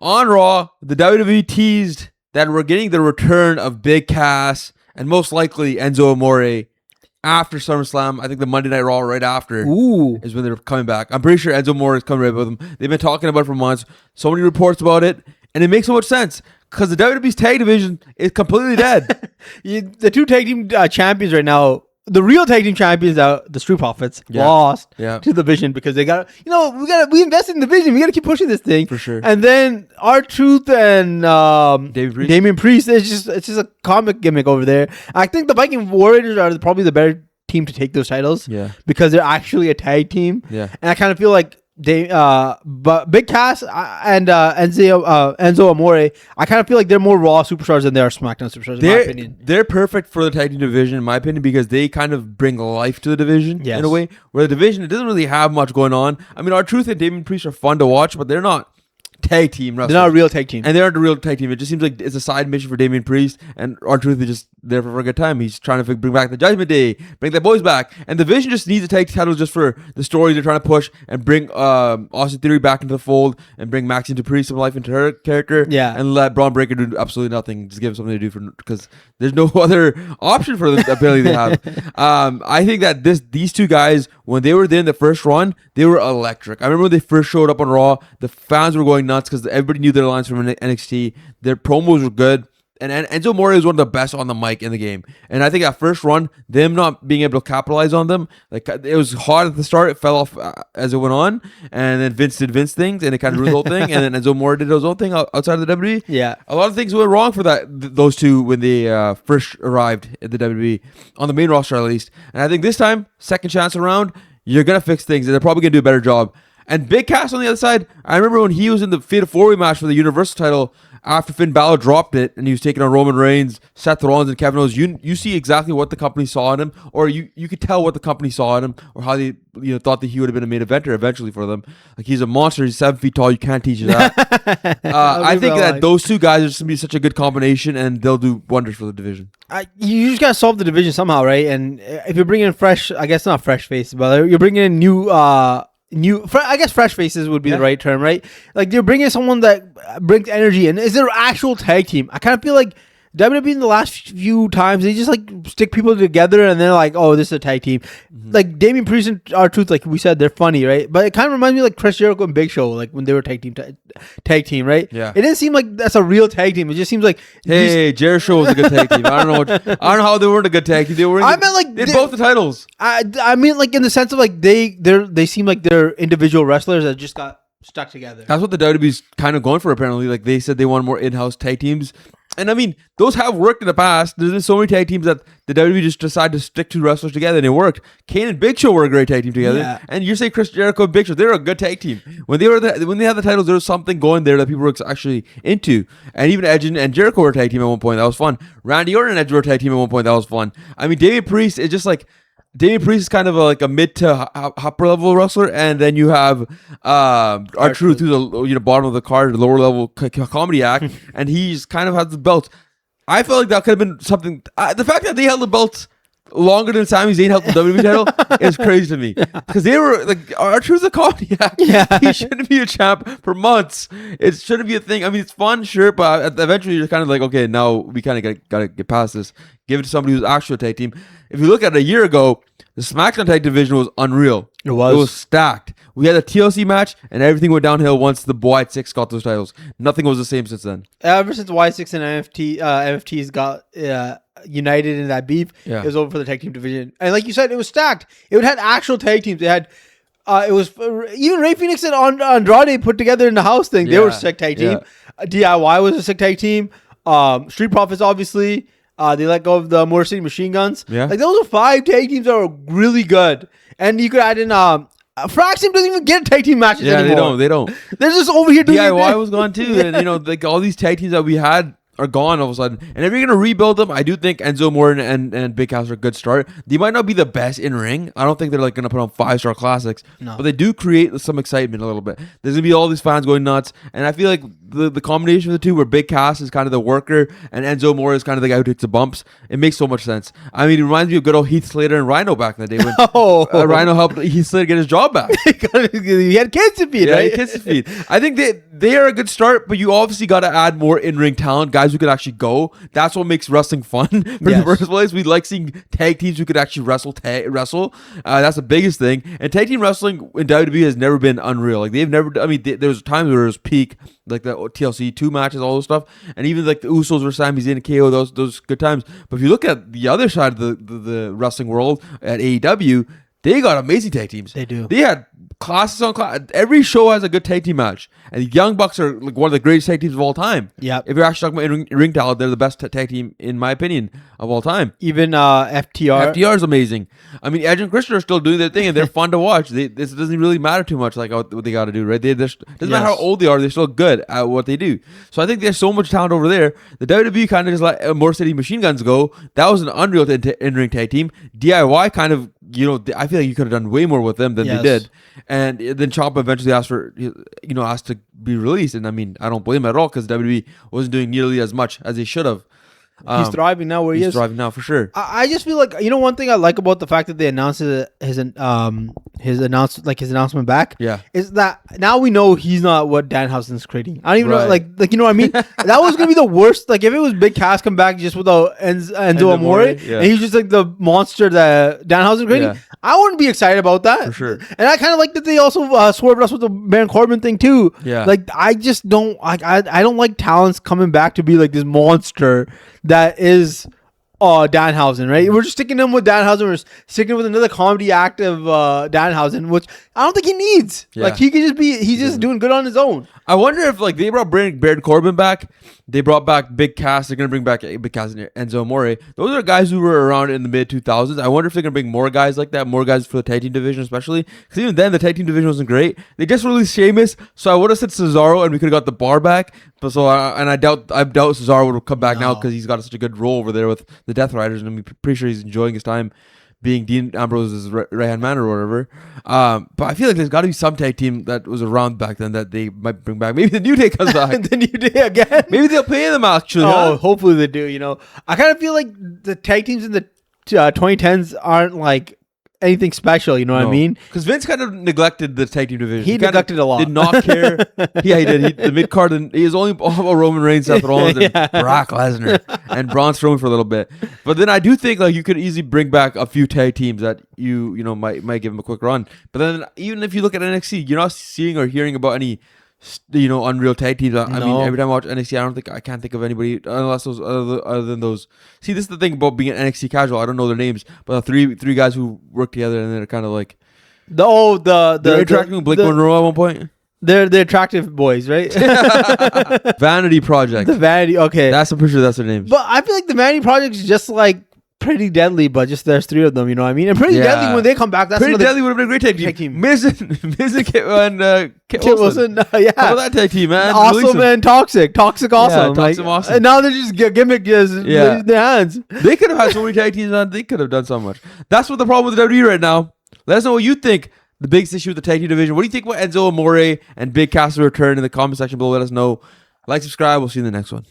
On Raw, the WWE teased that we're getting the return of Big Cass and most likely Enzo Amore after SummerSlam. I think the Monday Night Raw right after is when they're coming back. I'm pretty sure Enzo Amore is coming right with them. They've been talking about it for months. So many reports about it, and it makes so much sense because the WWE's tag division is completely dead. The two tag team champions right now, the real tag team champions, the Street Profits, lost to the Vision because they got, we invested in the Vision. We got to keep pushing this thing for sure. And then R-Truth and Damian Priest, it's just a comic gimmick over there. I think the Viking Warriors are probably the better team to take those titles, because they're actually a tag team. And I kind of feel like but Big Cass and Enzo Amore, I kind of feel like they're more Raw superstars than they are SmackDown superstars, in my opinion. They're perfect for the tag team division, in my opinion, because they kind of bring life to the division in a way. Where the division, it doesn't really have much going on. I mean, R-Truth and Damian Priest are fun to watch, but they're not tag team wrestlers. They're not a real tag team. And they aren't a real tag team. It just seems like it's a side mission for Damian Priest, and R-Truth is just there for a good time. He's trying to bring back the Judgment Day, bring the boys back. And the Vision just needs to take titles just for the stories they're trying to push and bring Austin Theory back into the fold and bring Maxine Dupree some life into her character. And let Braun Breaker do absolutely nothing. Just give him something to do because there's no other option for the ability they have. I think that these two guys, when they were there in the first run, they were electric. I remember when they first showed up on Raw, the fans were going nuts because everybody knew their lines from NXT. Their promos were good. And Enzo Amore is one of the best on the mic in the game. And I think that first run, them not being able to capitalize on them, like it was hard at the start. It fell off as it went on. And then Vince did Vince things, and it kind of ruined the whole thing. And then Enzo Amore did his own thing outside of the WWE. Yeah. A lot of things went wrong for those two when they first arrived at the WWE, on the main roster at least. And I think this time, second chance around, you're going to fix things, and they're probably going to do a better job. And Big Cass on the other side, I remember when he was in the Fatal 4-Way match for the Universal title after Finn Balor dropped it and he was taking on Roman Reigns, Seth Rollins, and Kevin Owens. You see exactly what the company saw in him, or you could tell what the company saw in him, or how they thought that he would have been a main eventer eventually for them. Like, he's a monster. He's 7 feet tall. You can't teach that. I think that those two guys are just going to be such a good combination, and they'll do wonders for the division. You just got to solve the division somehow, right? And if you're bringing in fresh, I guess not fresh faces, but you're bringing in I guess fresh faces would be the right term, right? Like, they're bringing someone that brings energy, and is there an actual tag team? I kind of feel like WWE in the last few times, they just like stick people together and they're like, oh, this is a tag team. Mm-hmm. Like Damian Priest and R-Truth, like we said, they're funny, right? But it kind of reminds me of like Chris Jericho and Big Show, like when they were tag team, right? Yeah. It didn't seem like that's a real tag team. It just seems like, hey, Jericho was a good tag team. I don't know how they weren't a good tag team. They were. I meant like they had both the titles. I mean, like in the sense of like they seem like they're individual wrestlers that just got stuck together. That's what the WWE's kind of going for, apparently. Like, they said they want more in-house tag teams. And I mean, those have worked in the past. There's been so many tag teams that the WWE just decided to stick two wrestlers together, and it worked. Kane and Big Show were a great tag team together. Yeah. And you say Chris Jericho and Big Show, they're a good tag team. When they had the titles, there was something going there that people were actually into. And even Edge and Jericho were a tag team at one point. That was fun. Randy Orton and Edge were a tag team at one point. That was fun. I mean, Damian Priest is just like... Damian Priest is kind of like a mid to upper level wrestler, and then you have R-Truth, who's the bottom of the card, lower level comedy act, and he's kind of has the belt. I felt like that could have been something. The fact that they held the belts longer than Sami Zayn held the WWE title is crazy to me, because they were like, R-Truth's a comedy act. Yeah. He shouldn't be a champ for months. It shouldn't be a thing. I mean, it's fun, sure, but eventually you're kind of like, okay, now we kind of gotta get past this. Give it to somebody who's actually a tag team. If you look at it, a year ago, the SmackDown tag division was unreal. It was stacked. We had a TLC match, and everything went downhill once the White Six got those titles. Nothing was the same since then. Ever since Y6 and NFTs got united in that beef, it was over for the tag team division. And like you said, it was stacked. It had actual tag teams. It had it was even Rey Fenix and Andrade put together in the house thing. They were a sick tag team. DIY was a sick tag team. Street Profits, obviously. They let go of the Motor City Machine Guns. Yeah. Like, those are 5 tag teams that are really good. And you could add in Frax Team doesn't even get tag team matches anymore. They don't. They're just over here doing DIY was gone too. And like all these tag teams that we had are gone all of a sudden. And if you're gonna rebuild them, I do think Enzo Amore and Big Cass are a good start. They might not be the best in ring. I don't think they're like gonna put on 5-star classics, but they do create some excitement a little bit. There's gonna be all these fans going nuts, and I feel like the combination of the two, where Big Cass is kind of the worker and Enzo Amore is kind of the guy who takes the bumps, it makes so much sense. I mean, it reminds me of good old Heath Slater and Rhino back in the day when Rhino helped Heath Slater get his job back. He had kids to feed, right? Kids to feed. I think they are a good start, but you obviously got to add more in-ring talent, guys who could actually go. That's what makes wrestling fun. The first place, we like seeing tag teams who could actually wrestle. That's the biggest thing. And tag team wrestling in WWE has never been unreal. Like they've never. I mean, there was times where it was peak, like the TLC 2 matches, all those stuff, and even like the Usos versus Sami Zayn and KO. Those good times. But if you look at the other side of the wrestling world at AEW, they got amazing tag teams. They do. They had classes on class. Every show has a good tag team match, and the Young Bucks are like one of the greatest tag teams of all time. Yeah. If you're actually talking about ring talent, they're the best tag team in my opinion of all time. Even FTR. FTR is amazing. I mean, Edge and Christian are still doing their thing, and they're fun to watch. This doesn't really matter too much, like what they got to do, right? Doesn't matter how old they are, they're still good at what they do. So I think there's so much talent over there. The WWE kind of just let More City Machine Guns go. That was an unreal in-ring tag team. DIY kind of, I feel like you could have done way more with them than they did. And then Ciampa eventually asked to be released. And I mean, I don't blame him at all, because WWE wasn't doing nearly as much as they should have. He's thriving now where he is. He's thriving now for sure. I just feel like, one thing I like about the fact that they announced his announcement back. Yeah. Is that now we know he's not what Danhausen's creating. I don't even know, like you know what I mean? That was gonna be the worst. Like if it was Big Cass come back just without Enzo Amore, and he's just like the monster that Danhausen creating. Yeah. I wouldn't be excited about that. For sure. And I kind of like that they also swerved us with the Baron Corbin thing too. Yeah. Like I just don't I don't like talents coming back to be like this monster that is Danhausen, right? We're just sticking him with Danhausen. We're sticking with another comedy act of Danhausen, which I don't think he needs. Yeah. Like he could just be, he's just doing good on his own. I wonder if like they brought Baron Corbin back, they brought back Big Cass. They're gonna bring back Big Cass and Enzo Amore. Those are guys who were around in the mid 2000s. I wonder if they're gonna bring more guys like that, more guys for the tag team division, especially because even then the tag team division wasn't great. They just released Sheamus, so I would have said Cesaro, and we could have got the bar back. But I doubt Cesaro would have come back now, because he's got such a good role over there with the Death Riders, and I'm pretty sure he's enjoying his time being Dean Ambrose's right-hand man or whatever. But I feel like there's got to be some tag team that was around back then that they might bring back. Maybe the New Day comes back. The New Day again? Maybe they'll pay them actually. Oh, hopefully they do, I kind of feel like the tag teams in the 2010s aren't like anything special, you know what I mean? Because Vince kind of neglected the tag team division. He neglected a lot. Did not care. Yeah, he did. The mid card, he was only all about Roman Reigns, Seth Rollins, and Brock Lesnar, and Braun Strowman for a little bit. But then I do think like you could easily bring back a few tag teams that you might give them a quick run. But then even if you look at NXT, you're not seeing or hearing about any unreal tag teams. I mean, every time I watch NXT, I can't think of anybody unless those other than those. See, this is the thing about being an NXT casual. I don't know their names, but the three guys who work together, and they're kind of like they're interacting with Blake Monroe at one point. They're the attractive boys, right? Vanity Project. The Vanity. Okay, I'm pretty sure that's their names. But I feel like the Vanity Project is just like Pretty Deadly, but just there's three of them, you know what I mean? And Pretty Deadly, when they come back, that's Pretty Deadly would have been a great tag team. Miz and Kit Wilson. Yeah. How about that tag team, man? Awesome and Toxic. Toxic Awesome. Yeah, Toxic Awesome. And now they're just gimmick in their hands. They could have had so many tag teams, man. They could have done so much. That's what the problem with the WWE right now. Let us know what you think. The biggest issue with the tag team division. What do you think about Enzo Amore and Big Cass return in the comment section below? Let us know. Like, subscribe. We'll see you in the next one.